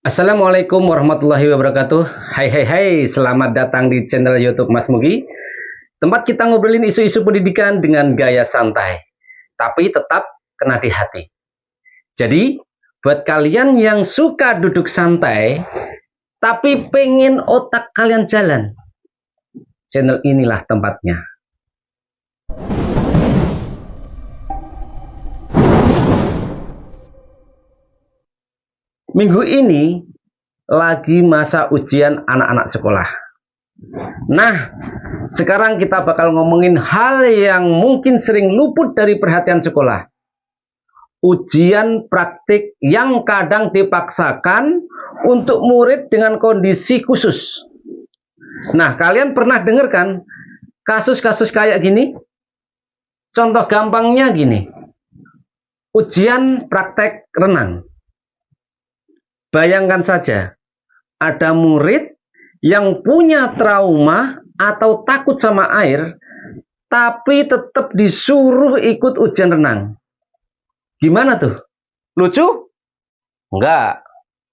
Assalamualaikum warahmatullahi wabarakatuh. Hai hai hai, selamat datang di channel YouTube Mas Mugi. Tempat kita ngobrolin isu-isu pendidikan dengan gaya santai, tapi tetap kena di hati. Jadi, buat kalian yang suka duduk santai, tapi pengen otak kalian jalan, channel inilah tempatnya. Minggu ini lagi masa ujian anak-anak sekolah. Nah, sekarang kita bakal ngomongin hal yang mungkin sering luput dari perhatian sekolah. Ujian praktik yang kadang dipaksakan untuk murid dengan kondisi khusus. Nah, kalian pernah dengar kan kasus-kasus kayak gini? Contoh gampangnya gini. Ujian praktek renang. Bayangkan saja, ada murid yang punya trauma atau takut sama air, tapi tetap disuruh ikut ujian renang. Gimana tuh? Lucu? Enggak.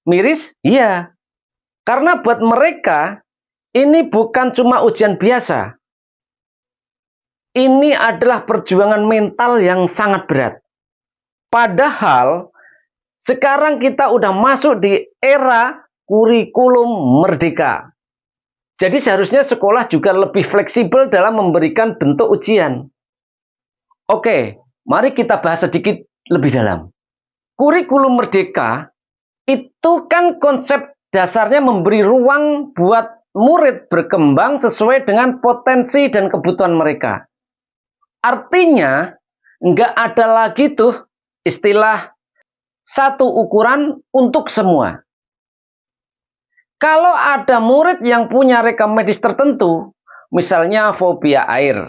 Miris? Iya. Karena buat mereka, ini bukan cuma ujian biasa. Ini adalah perjuangan mental yang sangat berat. Padahal, sekarang kita udah masuk di era kurikulum merdeka. Jadi seharusnya sekolah juga lebih fleksibel dalam memberikan bentuk ujian. Oke, mari kita bahas sedikit lebih dalam. Kurikulum merdeka itu kan konsep dasarnya memberi ruang buat murid berkembang sesuai dengan potensi dan kebutuhan mereka. Artinya, nggak ada lagi tuh istilah satu ukuran untuk semua. Kalau ada murid yang punya rekam medis tertentu, misalnya fobia air,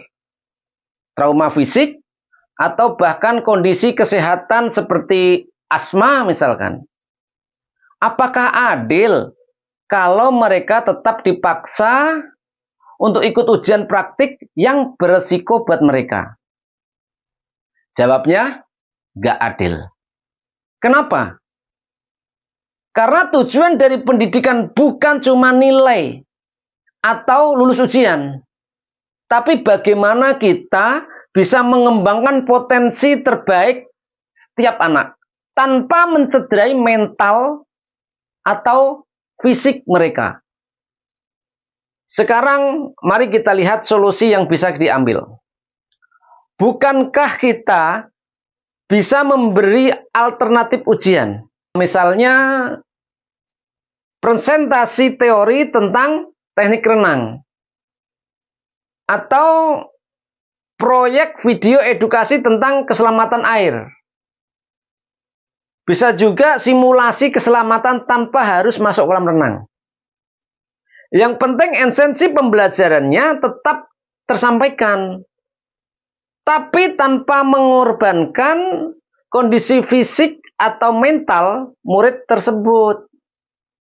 trauma fisik, atau bahkan kondisi kesehatan seperti asma misalkan. Apakah adil kalau mereka tetap dipaksa untuk ikut ujian praktik yang beresiko buat mereka? Jawabnya, nggak adil. Kenapa? Karena tujuan dari pendidikan bukan cuma nilai atau lulus ujian, tapi bagaimana kita bisa mengembangkan potensi terbaik setiap anak tanpa mencederai mental atau fisik mereka. Sekarang mari kita lihat solusi yang bisa diambil. Bukankah kita bisa memberi alternatif ujian? Misalnya presentasi teori tentang teknik renang, atau proyek video edukasi tentang keselamatan air. Bisa juga simulasi keselamatan tanpa harus masuk kolam renang. Yang penting esensi pembelajarannya tetap tersampaikan, tapi tanpa mengorbankan kondisi fisik atau mental murid tersebut.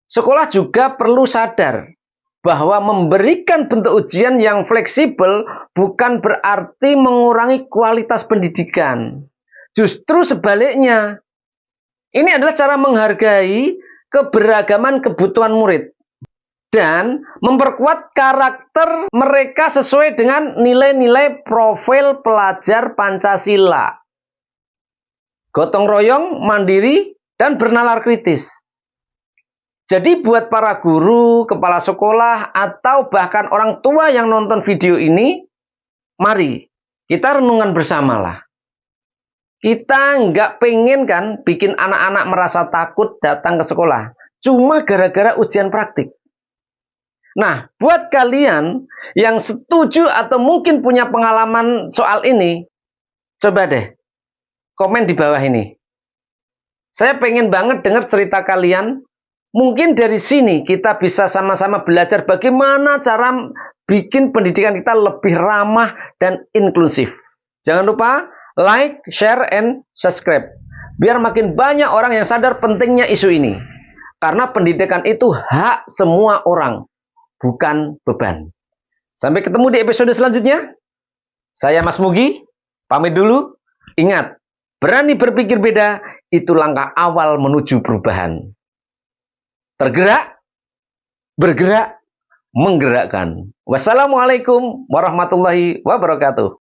Sekolah juga perlu sadar bahwa memberikan bentuk ujian yang fleksibel bukan berarti mengurangi kualitas pendidikan. Justru sebaliknya, ini adalah cara menghargai keberagaman kebutuhan murid dan memperkuat karakter mereka sesuai dengan nilai-nilai profil pelajar Pancasila. Gotong royong, mandiri, dan bernalar kritis. Jadi buat para guru, kepala sekolah, atau bahkan orang tua yang nonton video ini, mari kita renungan bersamalah. Kita nggak pengen kan bikin anak-anak merasa takut datang ke sekolah, cuma gara-gara ujian praktik. Nah, buat kalian yang setuju atau mungkin punya pengalaman soal ini, coba deh komen di bawah ini. Saya pengen banget dengar cerita kalian. Mungkin dari sini kita bisa sama-sama belajar bagaimana cara bikin pendidikan kita lebih ramah dan inklusif. Jangan lupa like, share, and subscribe. Biar makin banyak orang yang sadar pentingnya isu ini. Karena pendidikan itu hak semua orang, bukan beban. Sampai ketemu di episode selanjutnya. Saya Mas Mugi, pamit dulu. Ingat, berani berpikir beda, itu langkah awal menuju perubahan. tergerak, bergerak, menggerakkan. Wassalamualaikum warahmatullahi wabarakatuh.